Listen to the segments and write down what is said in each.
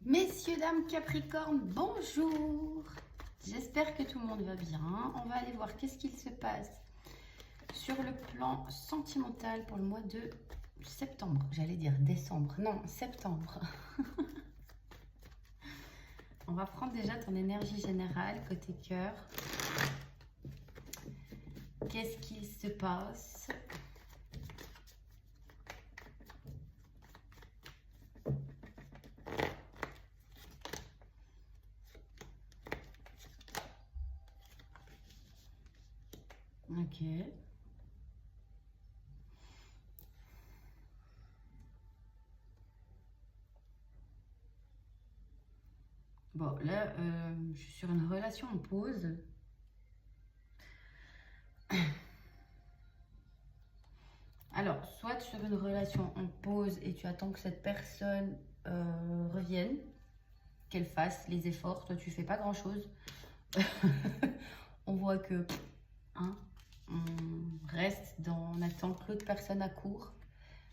Messieurs, dames, Capricorne, bonjour. J'espère que tout le monde va bien. On va aller voir qu'est-ce qu'il se passe sur le plan sentimental pour le mois de septembre. J'allais dire décembre. Non, septembre. On va prendre déjà ton énergie générale côté cœur. Qu'est-ce qu'il se passe ? Ok. Bon, là, je suis sur une relation en pause. Alors, soit sur une relation en pause et tu attends que cette personne revienne, qu'elle fasse les efforts. Toi, tu fais pas grand-chose. On voit que hein, on reste dans, on attend que l'autre personne accourt.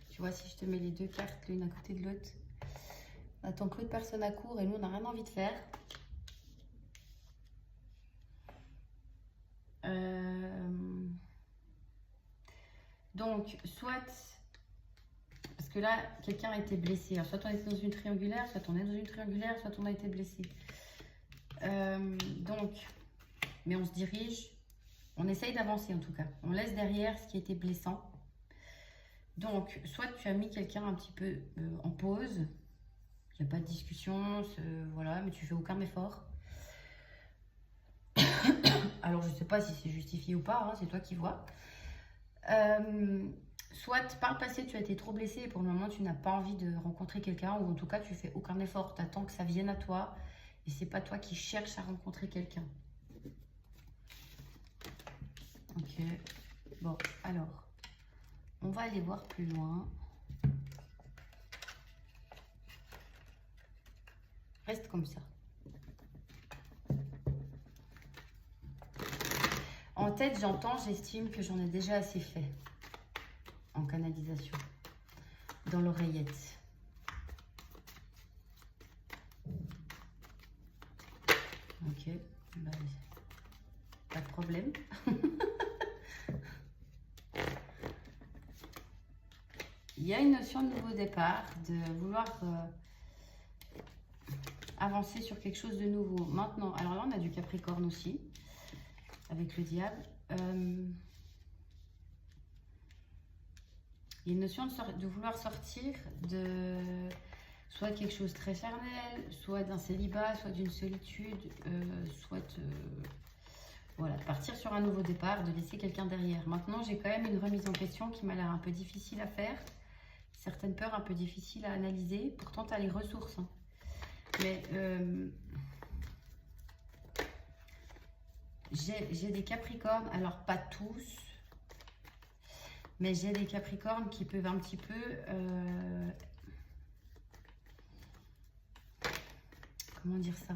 Tu vois, si je te mets les deux cartes l'une à côté de l'autre, on attend que l'autre personne accourt et nous, on n'a rien envie de faire. Donc, soit, parce que là, quelqu'un a été blessé. Alors, soit on était dans une triangulaire, soit on est dans une triangulaire, soit on a été blessé. Donc, mais on se dirige, on essaye d'avancer en tout cas. On laisse derrière ce qui était blessant. Donc, soit tu as mis quelqu'un un petit peu en pause, il n'y a pas de discussion, voilà, mais tu fais aucun effort. Alors, je ne sais pas si c'est justifié ou pas, hein, c'est toi qui vois. Soit par le passé, tu as été trop blessé et pour le moment, tu n'as pas envie de rencontrer quelqu'un ou en tout cas, tu fais aucun effort. Tu attends que ça vienne à toi et c'est pas toi qui cherches à rencontrer quelqu'un. Ok. Bon, alors, on va aller voir plus loin. Reste comme ça. En tête, j'entends, j'estime que j'en ai déjà assez fait en canalisation, dans l'oreillette. Ok, bah, pas de problème. Il y a une notion de nouveau départ, de vouloir avancer sur quelque chose de nouveau. Maintenant, alors là, on a du Capricorne aussi, avec le diable. Il y a une notion de vouloir sortir de soit quelque chose de très charnel, soit d'un célibat, soit d'une solitude, soit voilà, partir sur un nouveau départ, de laisser quelqu'un derrière. Maintenant, j'ai quand même une remise en question qui m'a l'air un peu difficile à faire, certaines peurs un peu difficiles à analyser. Pourtant, tu as les ressources. Hein. Mais j'ai des Capricornes, alors pas tous, mais j'ai des Capricornes qui peuvent un petit peu comment dire ça,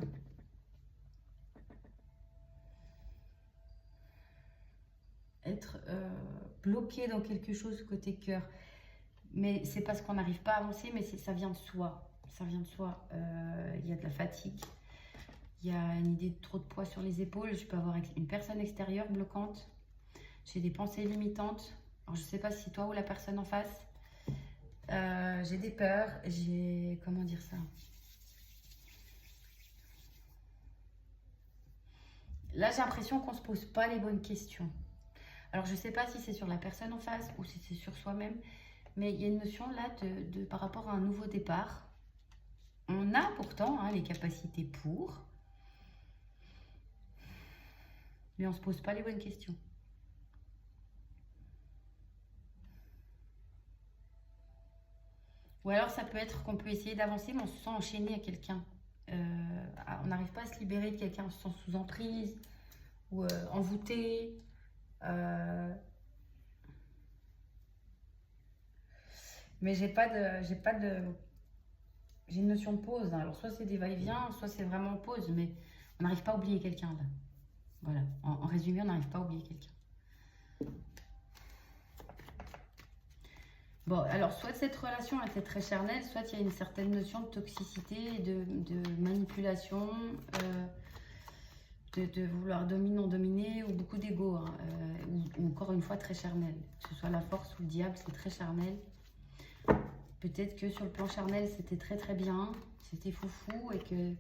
être bloqué dans quelque chose côté cœur. Mais c'est parce qu'on n'arrive pas à avancer, mais ça vient de soi. Ça vient de soi. Il y a de la fatigue. Il y a une idée de trop de poids sur les épaules. Je peux avoir une personne extérieure bloquante. J'ai des pensées limitantes. Alors, je ne sais pas si c'est toi ou la personne en face. J'ai des peurs. J'ai... Comment dire ça? Là, j'ai l'impression qu'on ne se pose pas les bonnes questions. Alors, je ne sais pas si c'est sur la personne en face ou si c'est sur soi-même. Mais il y a une notion là par rapport à un nouveau départ. On a pourtant hein, les capacités pour, mais on ne se pose pas les bonnes questions. Ou alors ça peut être qu'on peut essayer d'avancer, mais on se sent enchaîné à quelqu'un. On n'arrive pas à se libérer de quelqu'un, on se sent sous emprise ou envoûté. Mais j'ai une notion de pause. Hein. Alors soit c'est des va-et-vient, soit c'est vraiment pause, mais on n'arrive pas à oublier quelqu'un là. Voilà, en résumé, on n'arrive pas à oublier quelqu'un. Bon, alors, soit cette relation était très charnelle, soit il y a une certaine notion de toxicité, de manipulation, de vouloir dominer ou beaucoup d'ego, hein, ou encore une fois très charnel. Que ce soit la force ou le diable, c'est très charnel. Peut-être que sur le plan charnel, c'était très très bien, c'était foufou et que tu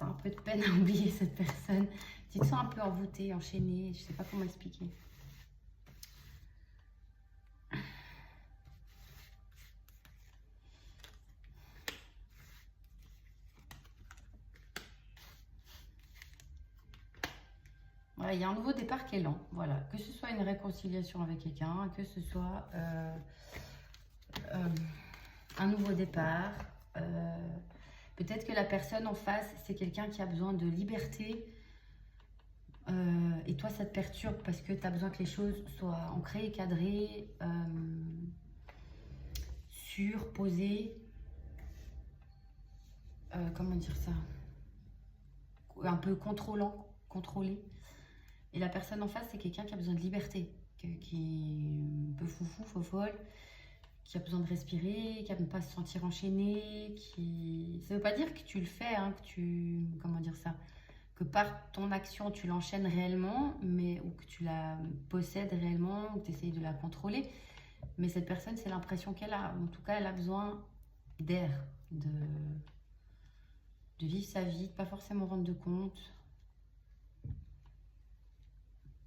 as un peu de peine à oublier cette personne. Tu te sens un peu envoûté, enchaîné, je sais pas comment expliquer. Voilà, il y a un nouveau départ qui est lent, voilà. Que ce soit une réconciliation avec quelqu'un, que ce soit un nouveau départ. Peut-être que la personne en face, c'est quelqu'un qui a besoin de liberté. Et toi, ça te perturbe parce que tu as besoin que les choses soient ancrées, cadrées, sûres, posées. Comment dire ça? Un peu contrôlé. Et la personne en face, c'est quelqu'un qui a besoin de liberté, qui est un peu foufou, fofolle, qui a besoin de respirer, qui n'aime pas se sentir enchaîné, qui... Ça ne veut pas dire que tu le fais, hein, que tu... Comment dire ça? Que par ton action, tu l'enchaînes réellement, mais, ou que tu la possèdes réellement, ou que tu essayes de la contrôler. Mais cette personne, c'est l'impression qu'elle a. En tout cas, elle a besoin d'air, de vivre sa vie, de pas forcément rendre de compte.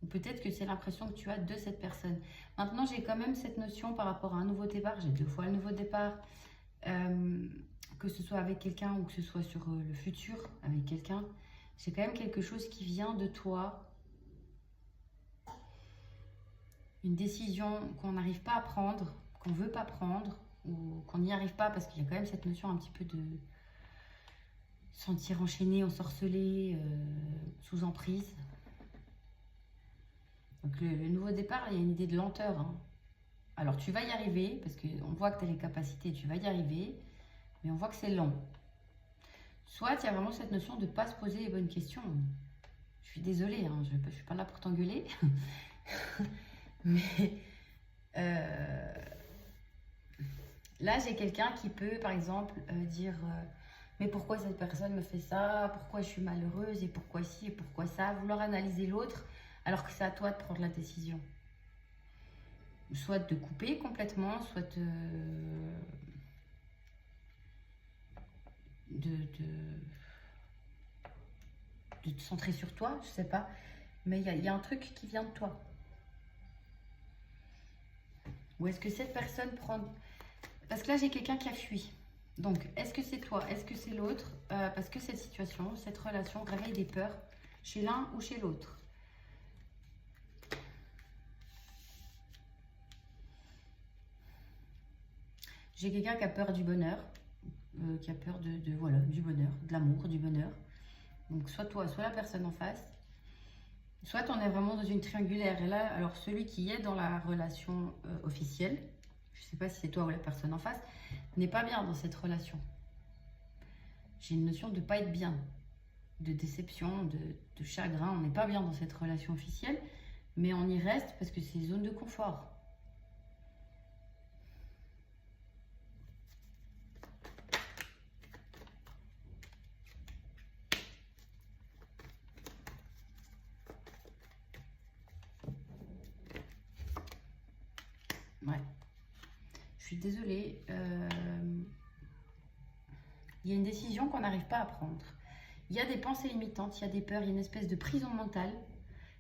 Ou peut-être que c'est l'impression que tu as de cette personne. Maintenant, j'ai quand même cette notion par rapport à un nouveau départ. J'ai 2 fois le nouveau départ. Que ce soit avec quelqu'un ou que ce soit sur le futur avec quelqu'un. J'ai quand même quelque chose qui vient de toi. Une décision qu'on n'arrive pas à prendre, qu'on ne veut pas prendre, ou qu'on n'y arrive pas parce qu'il y a quand même cette notion un petit peu de sentir enchaîné, ensorcelé, sous emprise. Donc le nouveau départ, il y a une idée de lenteur, hein. Alors tu vas y arriver, parce qu'on voit que tu as les capacités, tu vas y arriver, mais on voit que c'est lent. Soit il y a vraiment cette notion de ne pas se poser les bonnes questions. Je suis désolée, hein, je ne suis pas là pour t'engueuler. Mais là, j'ai quelqu'un qui peut, par exemple, dire mais pourquoi cette personne me fait ça? Pourquoi je suis malheureuse? Et pourquoi ci? Et pourquoi ça? Vouloir analyser l'autre, alors que c'est à toi de prendre la décision. Soit de couper complètement, soit de te centrer sur toi, je sais pas. Mais il y a un truc qui vient de toi. Ou est-ce que cette personne prend... Parce que là, j'ai quelqu'un qui a fui. Donc, est-ce que c'est toi? Est-ce que c'est l'autre? Parce que cette situation, cette relation réveille des peurs chez l'un ou chez l'autre. J'ai quelqu'un qui a peur du bonheur, qui a peur voilà, du bonheur, de l'amour, du bonheur. Donc, soit toi, soit la personne en face. Soit on est vraiment dans une triangulaire. Et là, alors celui qui est dans la relation officielle, je ne sais pas si c'est toi ou la personne en face, n'est pas bien dans cette relation. J'ai une notion de ne pas être bien, de déception, de chagrin. On n'est pas bien dans cette relation officielle, mais on y reste parce que c'est une zone de confort. Ouais. Je suis désolée. Il y a une décision qu'on n'arrive pas à prendre. Il y a des pensées limitantes, il y a des peurs, il y a une espèce de prison mentale.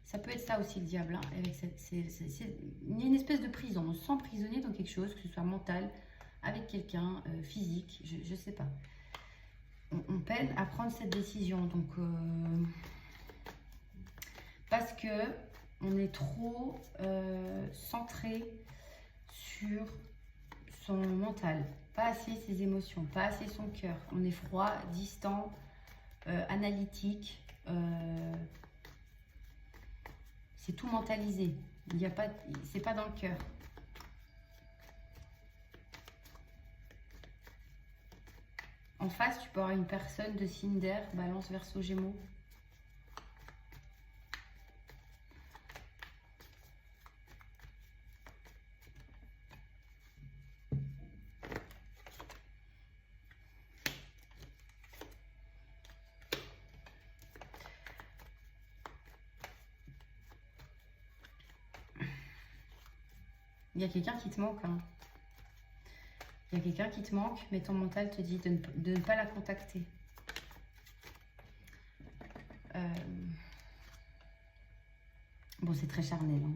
Ça peut être ça aussi le diable. Hein, avec il y a une espèce de prison. On se sent prisonnier dans quelque chose, que ce soit mental, avec quelqu'un, physique, je ne sais pas. On peine à prendre cette décision. Donc, parce que on est trop centré sur son mental, pas assez ses émotions, pas assez son cœur. On est froid, distant, analytique. C'est tout mentalisé. Il n'y a pas, c'est pas dans le cœur. En face, tu peux avoir une personne de signe d'air, Balance, Verseau, Gémeaux. Il y a quelqu'un qui te manque. Hein. Il y a quelqu'un qui te manque, mais ton mental te dit de ne pas la contacter. Bon, c'est très charnel. Hein.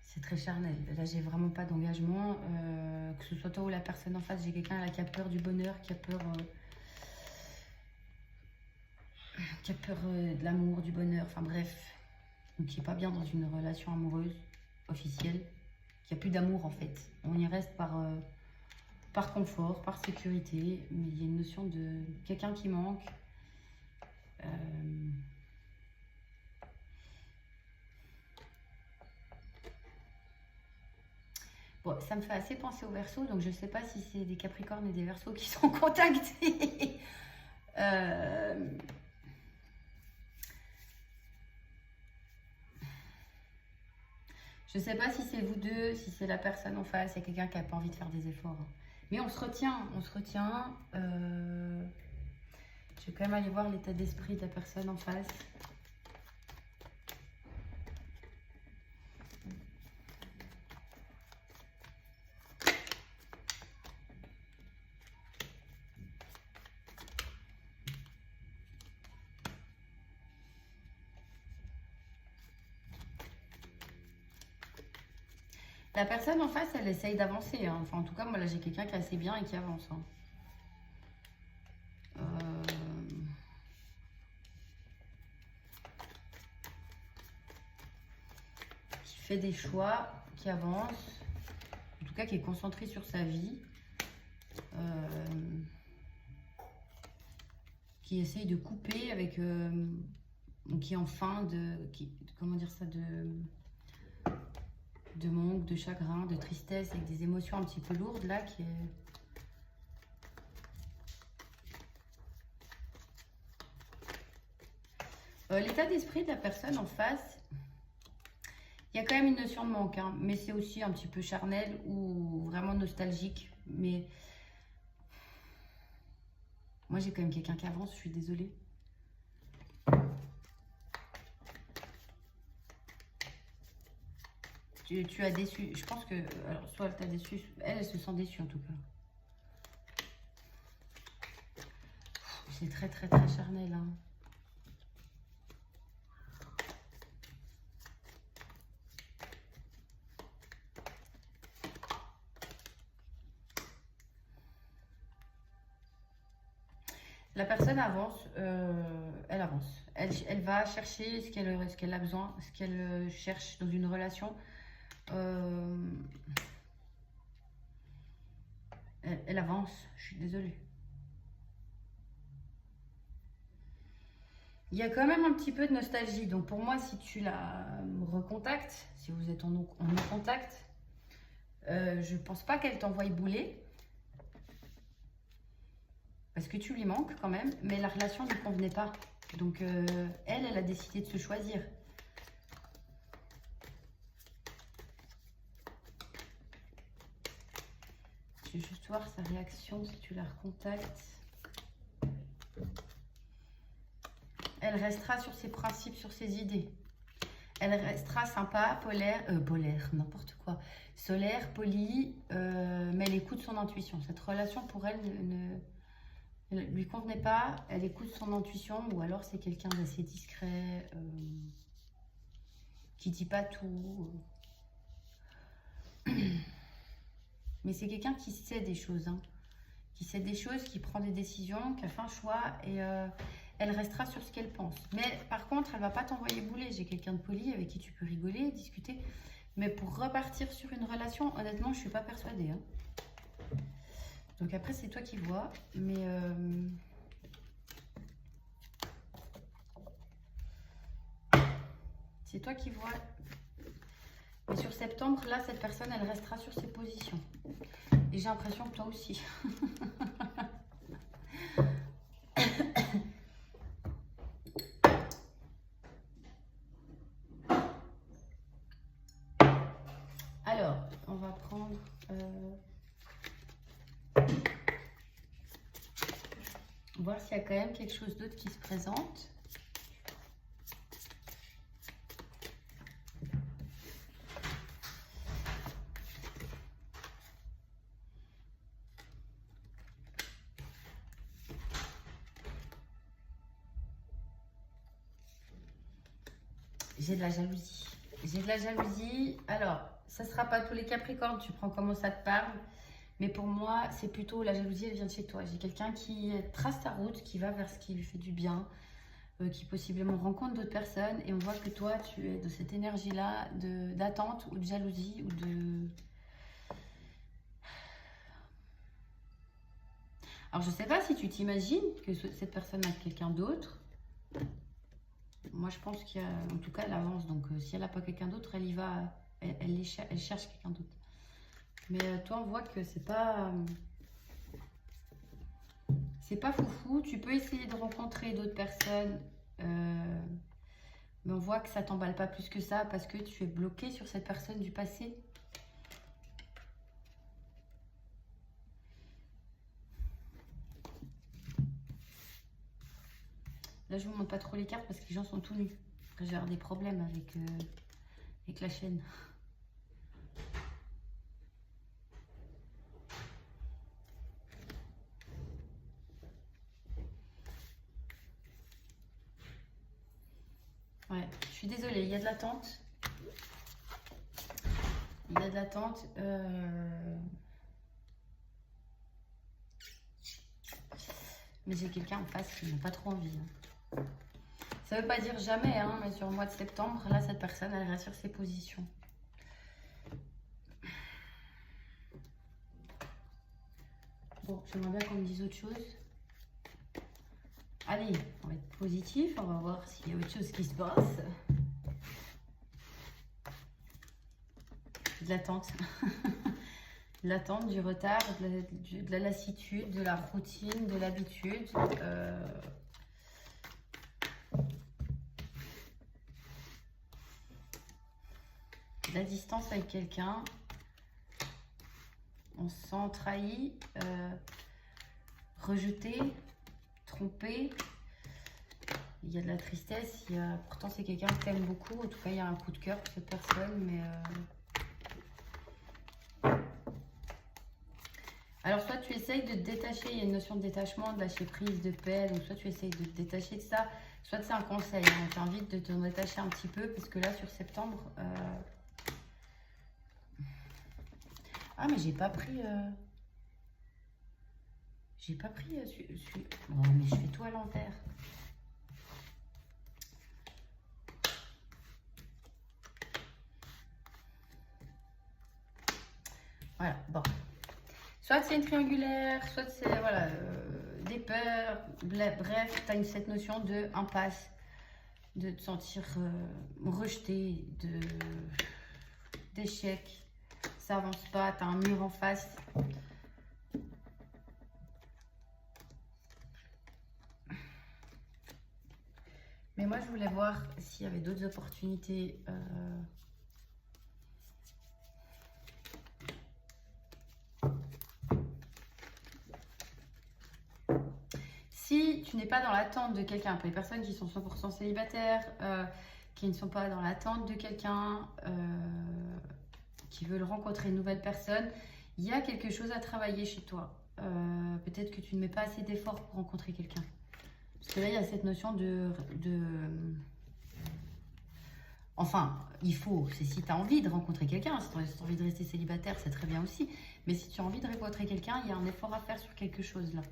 C'est très charnel. Là, j'ai vraiment pas d'engagement. Que ce soit toi ou la personne en face, j'ai quelqu'un là qui a peur du bonheur, qui a peur de l'amour, du bonheur. Enfin bref, donc qui est pas bien dans une relation amoureuse officielle. Qui a plus d'amour en fait. On y reste par confort, par sécurité, mais il y a une notion de quelqu'un qui manque. Bon, ça me fait assez penser aux Verseaux, donc je ne sais pas si c'est des Capricornes et des Verseaux qui sont contactés. Je ne sais pas si c'est vous deux, si c'est la personne en face, il y a quelqu'un qui n'a pas envie de faire des efforts. Mais on se retient, on se retient. Je vais quand même aller voir l'état d'esprit de la personne en face. La personne en face, elle essaye d'avancer. Hein. Enfin, en tout cas, moi, là, j'ai quelqu'un qui est assez bien et qui avance. Hein. Qui fait des choix, qui avance. En tout cas, qui est concentré sur sa vie. Qui essaye de couper avec... qui est en fin de... comment dire ça, de manque, de chagrin, de tristesse, avec des émotions un petit peu lourdes là, qui est... L'état d'esprit de la personne en face, il y a quand même une notion de manque, hein, mais c'est aussi un petit peu charnel ou vraiment nostalgique. Mais moi j'ai quand même quelqu'un qui avance, je suis désolée. Tu as déçu, je pense que, alors soit elle t'a déçu, elle se sent déçue en tout cas. C'est très très très charnel. Hein. La personne avance, elle avance. Elle va chercher ce qu'elle a besoin, ce qu'elle cherche dans une relation. Elle avance, je suis désolée. Il y a quand même un petit peu de nostalgie. Donc pour moi, si tu la recontactes, si vous êtes en non-contact, je pense pas qu'elle t'envoie bouler. Parce que tu lui manques quand même, mais la relation ne lui convenait pas. Donc elle a décidé de se choisir. Je vais juste voir sa réaction si tu la recontactes. Elle restera sur ses principes, sur ses idées. Elle restera sympa, polaire, n'importe quoi. Solaire, polie, mais elle écoute son intuition. Cette relation pour elle ne lui convenait pas. Elle écoute son intuition, ou alors c'est quelqu'un d'assez discret, qui dit pas tout. Mais c'est quelqu'un qui sait des choses, hein. Qui sait des choses, qui prend des décisions, qui a fait un choix, et elle restera sur ce qu'elle pense. Mais par contre, elle ne va pas t'envoyer bouler. J'ai quelqu'un de poli avec qui tu peux rigoler, discuter. Mais pour repartir sur une relation, honnêtement, je ne suis pas persuadée. Hein. Donc après, c'est toi qui vois. Mais c'est toi qui vois. Mais sur septembre, là, cette personne, elle restera sur ses positions. Et j'ai l'impression que toi aussi. Alors, on va prendre... voir s'il y a quand même quelque chose d'autre qui se présente. j'ai de la jalousie. J'ai de la jalousie. Alors, ça ne sera pas tous les Capricornes, tu prends comment ça te parle. Mais pour moi, c'est plutôt la jalousie, elle vient de chez toi. J'ai quelqu'un qui trace sa route, qui va vers ce qui lui fait du bien, qui possiblement rencontre d'autres personnes. Et on voit que toi, tu es de cette énergie-là d'attente ou de jalousie ou de... Alors, je ne sais pas si tu t'imagines que cette personne a quelqu'un d'autre. Moi, je pense qu'il y a... En tout cas, elle avance. Donc, si elle n'a pas quelqu'un d'autre, elle y va. Elle cherche quelqu'un d'autre. Mais toi, on voit que c'est pas foufou. Tu peux essayer de rencontrer d'autres personnes. Mais on voit que ça t'emballe pas plus que ça parce que tu es bloqué sur cette personne du passé. Là, je vous montre pas trop les cartes parce que les gens sont tout nus. Après, je vais avoir des problèmes avec la chaîne. Ouais, je suis désolée, il y a de l'attente. Il y a de l'attente. Mais j'ai quelqu'un en face qui n'a pas trop envie. Ça ne veut pas dire jamais, hein, mais sur le mois de septembre, là, cette personne, elle reste sur ses positions. Bon, j'aimerais bien qu'on me dise autre chose. Allez, on va être positif, on va voir s'il y a autre chose qui se passe. De l'attente. De l'attente, du retard, de la lassitude, de la routine, de l'habitude. De la distance avec quelqu'un. On se sent trahi, rejeté, trompé. Il y a de la tristesse. Pourtant, c'est quelqu'un que tu aimes beaucoup. En tout cas, il y a un coup de cœur pour cette personne. Mais alors, soit tu essayes de te détacher. Il y a une notion de détachement, de lâcher prise, de paix. Donc, soit tu essayes de te détacher de ça. Soit c'est un conseil. Hein. Je t'invite de te détacher un petit peu. Parce que là, sur septembre... Ah, mais j'ai pas pris... J'ai pas pris... Oh, mais je fais tout à l'envers. Voilà, bon. Soit c'est une triangulaire, soit c'est voilà, des peurs. Bref, tu as cette notion de impasse, de te sentir rejeté, d'échec. Ça avance pas, tu as un mur en face. Mais moi, je voulais voir s'il y avait d'autres opportunités. Si tu n'es pas dans l'attente de quelqu'un, pour les personnes qui sont 100% célibataires, qui ne sont pas dans l'attente de quelqu'un, qui veulent rencontrer une nouvelle personne, il y a quelque chose à travailler chez toi. Peut-être que tu ne mets pas assez d'efforts pour rencontrer quelqu'un. Parce que là, il y a cette notion Enfin, il faut, c'est si tu as envie de rencontrer quelqu'un, si tu as envie de rester célibataire, c'est très bien aussi. Mais si tu as envie de rencontrer quelqu'un, il y a un effort à faire sur quelque chose là.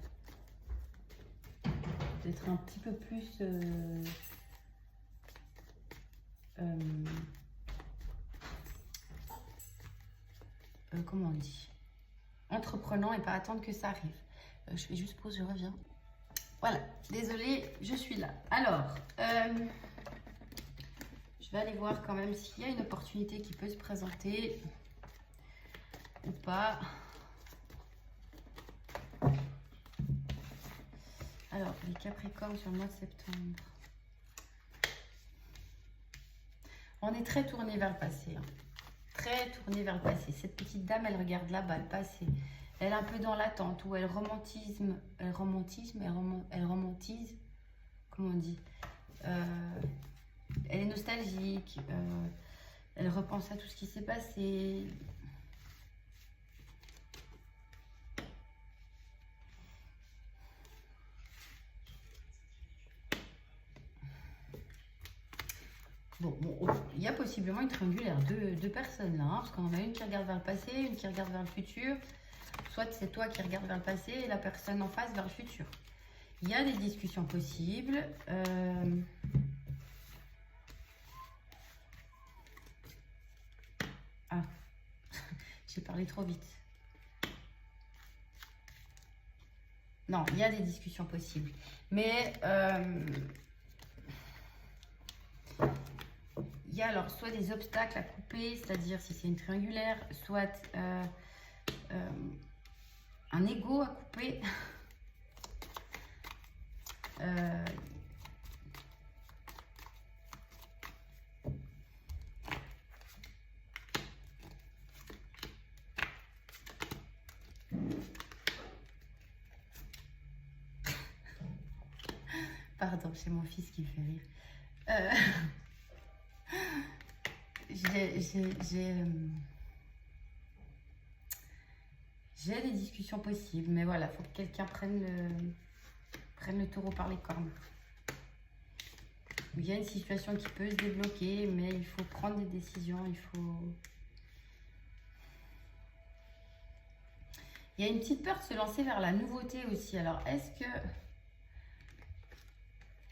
D'être un petit peu plus... comment on dit, entreprenant et pas attendre que ça arrive. Je fais juste pause, je reviens. Voilà, désolée, je suis là. Alors, je vais aller voir quand même s'il y a une opportunité qui peut se présenter ou pas. Alors, les Capricornes sur le mois de septembre. On est très tourné vers le passé. Hein. Très tournée vers le passé. Cette petite dame, elle regarde là-bas, le passé. Elle est un peu dans l'attente, où elle romantise, comment on dit, elle est nostalgique, elle repense à tout ce qui s'est passé. Bon, il y a possiblement une triangulaire, deux personnes là, hein, parce qu'on en a une qui regarde vers le passé, une qui regarde vers le futur. Soit c'est toi qui regardes vers le passé et la personne en face vers le futur. Il y a des discussions possibles. Ah, j'ai parlé trop vite. Non, il y a des discussions possibles. Mais il y a alors soit des obstacles à couper, c'est-à-dire si c'est une triangulaire, soit un ego à couper. Pardon, c'est mon fils qui me fait rire. J'ai des discussions possibles, mais voilà, il faut que quelqu'un prenne le taureau par les cornes. Il y a une situation qui peut se débloquer, mais il faut prendre des décisions, Il y a une petite peur de se lancer vers la nouveauté aussi. Alors, est-ce que...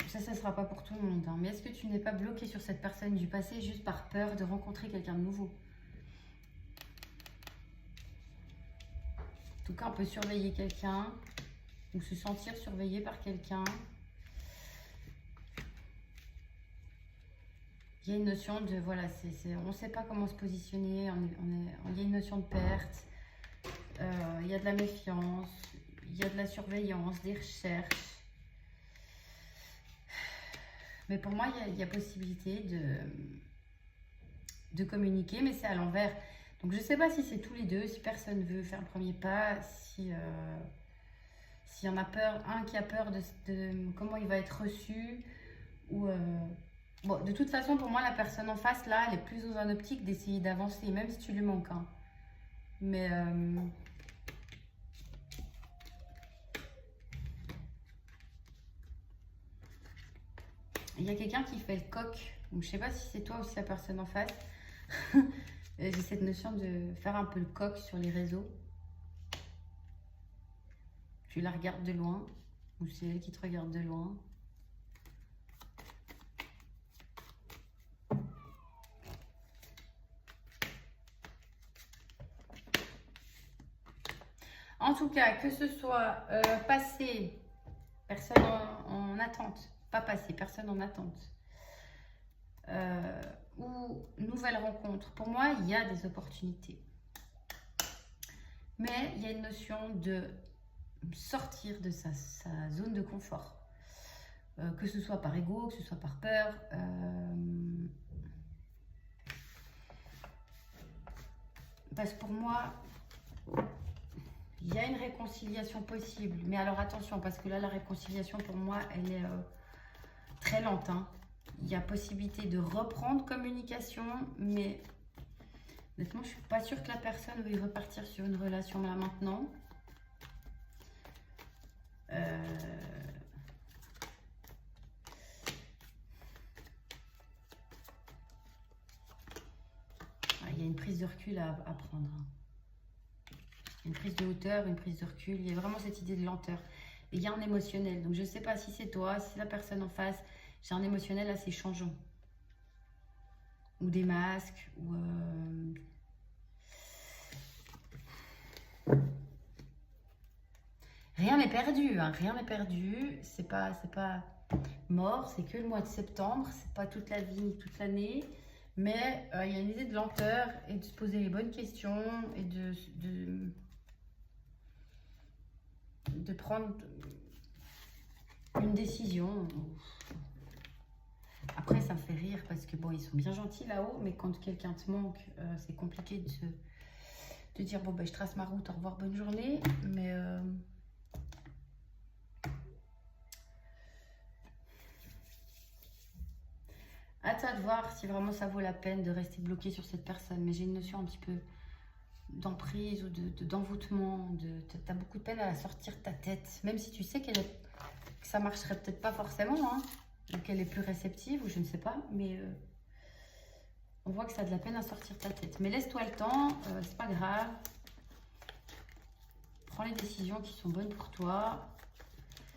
Ça ne sera pas pour tout le monde, hein, mais est-ce que tu n'es pas bloqué sur cette personne du passé juste par peur de rencontrer quelqu'un de nouveau? En tout cas, on peut surveiller quelqu'un ou se sentir surveillé par quelqu'un. Il y a une notion de, voilà, on ne sait pas comment se positionner, il y a une notion de perte, il y a de la méfiance, il y a de la surveillance, des recherches. Mais pour moi, il y a possibilité de communiquer, mais c'est à l'envers. Donc, je ne sais pas si c'est tous les deux, si personne veut faire le premier pas, s'il y en a peur, un qui a peur de comment il va être reçu. Ou bon, de toute façon, pour moi, la personne en face, là, elle est plus dans un optique d'essayer d'avancer, même si tu lui manques. Hein. Mais... il y a quelqu'un qui fait le coq. Donc, je sais pas si c'est toi ou si c'est la personne en face. J'ai cette notion de faire un peu le coq sur les réseaux. Tu la regardes de loin. Ou c'est elle qui te regarde de loin. En tout cas, que ce soit passé, personne en attente. Pas passé, personne en attente. Ou nouvelle rencontre. Pour moi, il y a des opportunités. Mais il y a une notion de sortir de sa zone de confort. Que ce soit par ego, que ce soit par peur. Parce que pour moi, il y a une réconciliation possible. Mais alors attention, parce que là, la réconciliation, pour moi, elle est très lente. Hein. Il y a possibilité de reprendre communication, mais honnêtement, je ne suis pas sûre que la personne veuille repartir sur une relation là maintenant. Il y a une prise de recul à prendre. Une prise de hauteur, une prise de recul. Il y a vraiment cette idée de lenteur. Et il y a un émotionnel. Donc, je ne sais pas si c'est toi, si c'est la personne en face. J'ai un émotionnel assez changeant. Ou des masques. Ou rien n'est perdu. Hein, rien n'est perdu. C'est pas mort. C'est que le mois de septembre. C'est pas toute la vie, toute l'année. Mais il y a une idée de lenteur et de se poser les bonnes questions et de prendre une décision. Après, ça me fait rire parce que bon, ils sont bien gentils là-haut, mais quand quelqu'un te manque, c'est compliqué de dire bon, ben, je trace ma route, au revoir, bonne journée. Mais à toi de voir si vraiment ça vaut la peine de rester bloqué sur cette personne. Mais j'ai une notion un petit peu d'emprise ou d'envoûtement. Tu as beaucoup de peine à la sortir de ta tête. Même si tu sais que ça marcherait peut-être pas forcément. Hein, ou qu'elle est plus réceptive, ou je ne sais pas. Mais On voit que ça a de la peine à sortir ta tête. Mais laisse-toi le temps, c'est pas grave. Prends les décisions qui sont bonnes pour toi.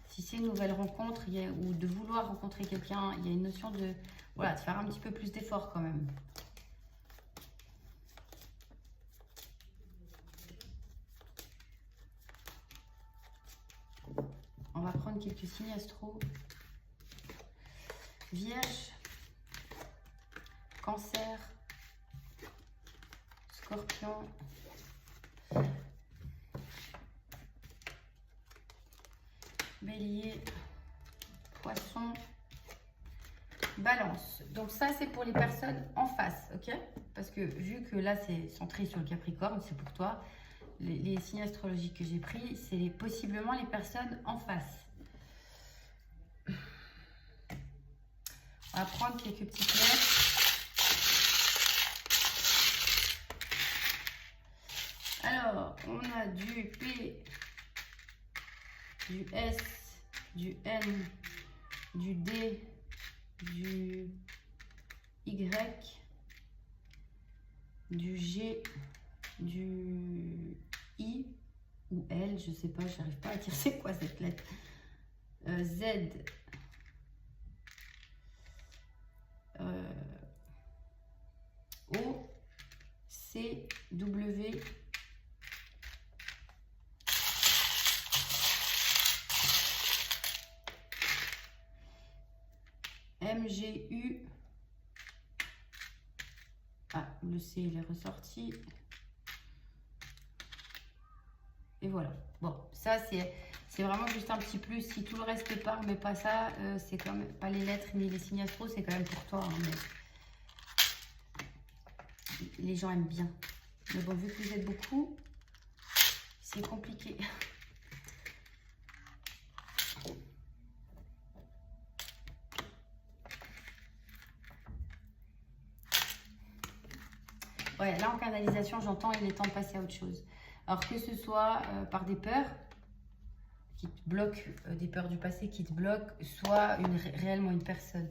Si c'est une nouvelle rencontre ou de vouloir rencontrer quelqu'un, il y a une notion de, voilà, de faire un petit peu plus d'efforts quand même. On va prendre quelques signes astro. Vierge, Cancer, Scorpion, Bélier, Poisson, Balance. Donc ça, c'est pour les personnes en face, ok? Parce que vu que là, c'est centré sur le Capricorne, c'est pour toi. Les signes astrologiques que j'ai pris, c'est possiblement les personnes en face. On va prendre quelques petites lettres. Alors, on a du P, du S, du N, du D, du Y, du G, du I ou L, je sais pas, j'arrive pas à dire c'est quoi cette lettre. Z, O, C, W, M, G, U. Ah, le C, il est ressorti. Et voilà. Bon, ça, c'est vraiment juste un petit plus. Si tout le reste part, mais pas ça, c'est quand même pas les lettres ni les signes astro, c'est quand même pour toi. Hein, mais les gens aiment bien. Mais bon, vu que vous êtes beaucoup, c'est compliqué. Ouais, là en canalisation, j'entends il est temps de passer à autre chose. Alors que ce soit par des peurs qui te bloquent, des peurs du passé qui te bloquent, soit réellement une personne.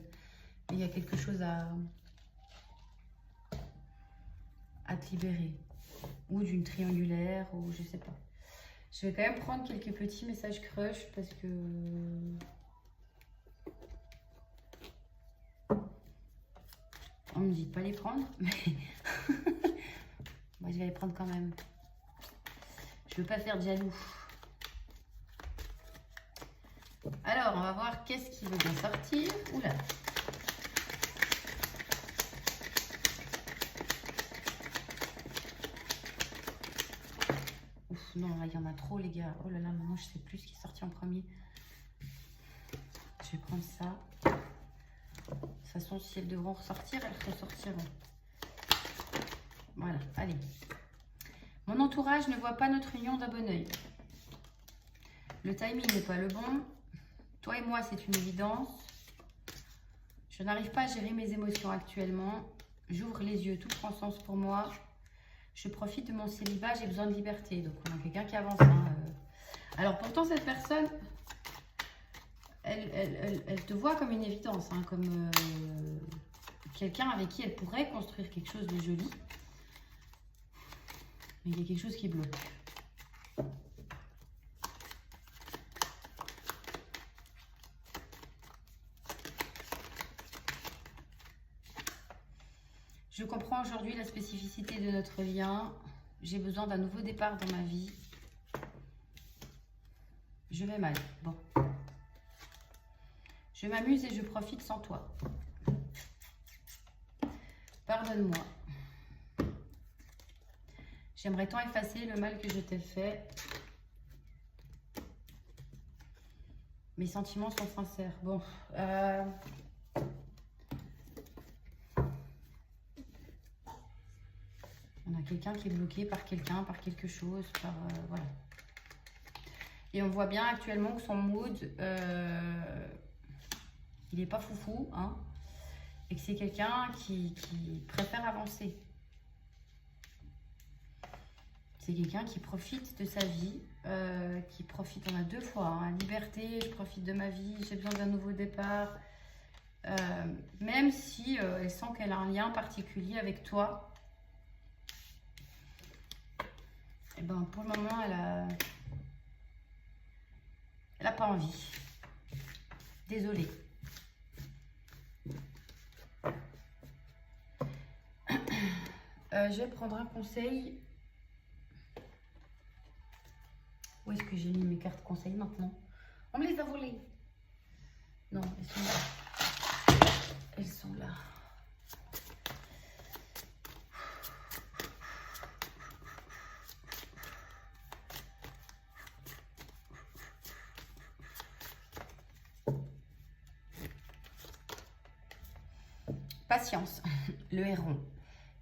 Il y a quelque chose à te libérer. Ou d'une triangulaire, ou je sais pas. Je vais quand même prendre quelques petits messages crush parce que... On me dit de pas les prendre, mais... Moi, je vais les prendre quand même. Je veux pas faire de jaloux. Alors, on va voir qu'est-ce qui veut bien sortir. Oula. Ouf, non, là, il y en a trop, les gars. Oh là là, maintenant, je sais plus ce qui est sorti en premier. Je vais prendre ça. De toute façon, si elles devront ressortir, elles ressortiront. Voilà, allez. Mon entourage ne voit pas notre union d'un bon oeil. Le timing n'est pas le bon. Toi et moi, c'est une évidence. Je n'arrive pas à gérer mes émotions actuellement. J'ouvre les yeux, tout prend sens pour moi. Je profite de mon célibat, j'ai besoin de liberté. Donc, on a quelqu'un qui avance. Hein. Alors, pourtant, cette personne, elle te voit comme une évidence, hein, comme quelqu'un avec qui elle pourrait construire quelque chose de joli. Mais il y a quelque chose qui bloque. Je comprends aujourd'hui la spécificité de notre lien. J'ai besoin d'un nouveau départ dans ma vie. Je vais mal. Bon. Je m'amuse et je profite sans toi. Pardonne-moi. J'aimerais tant effacer le mal que je t'ai fait. Mes sentiments sont sincères. Bon. On a quelqu'un qui est bloqué par quelqu'un, par quelque chose, par... voilà. Et on voit bien actuellement que son mood, il n'est pas foufou, hein, et que c'est quelqu'un qui préfère avancer. C'est quelqu'un qui profite de sa vie, qui profite, on a deux fois, hein, liberté, je profite de ma vie, j'ai besoin d'un nouveau départ. Même si elle sent qu'elle a un lien particulier avec toi. Et ben pour le moment, elle a pas envie. Désolée. Je vais prendre un conseil. Où est-ce que j'ai mis mes cartes conseils maintenant? On me les a volées. Non, elles sont là. Elles sont là. Patience, le héron.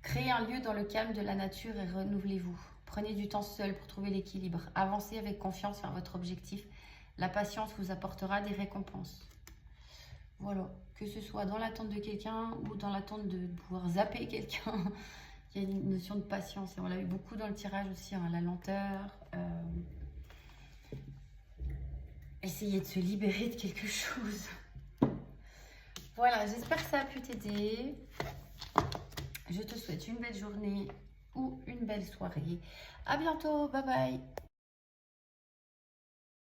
Créez un lieu dans le calme de la nature et renouvelez-vous. Prenez du temps seul pour trouver l'équilibre. Avancez avec confiance vers votre objectif. La patience vous apportera des récompenses. Voilà, que ce soit dans l'attente de quelqu'un ou dans l'attente de pouvoir zapper quelqu'un, il y a une notion de patience. Et on l'a eu beaucoup dans le tirage aussi, hein, la lenteur. Essayer de se libérer de quelque chose. Voilà, j'espère que ça a pu t'aider. Je te souhaite une belle journée ou une belle soirée. À bientôt, bye bye.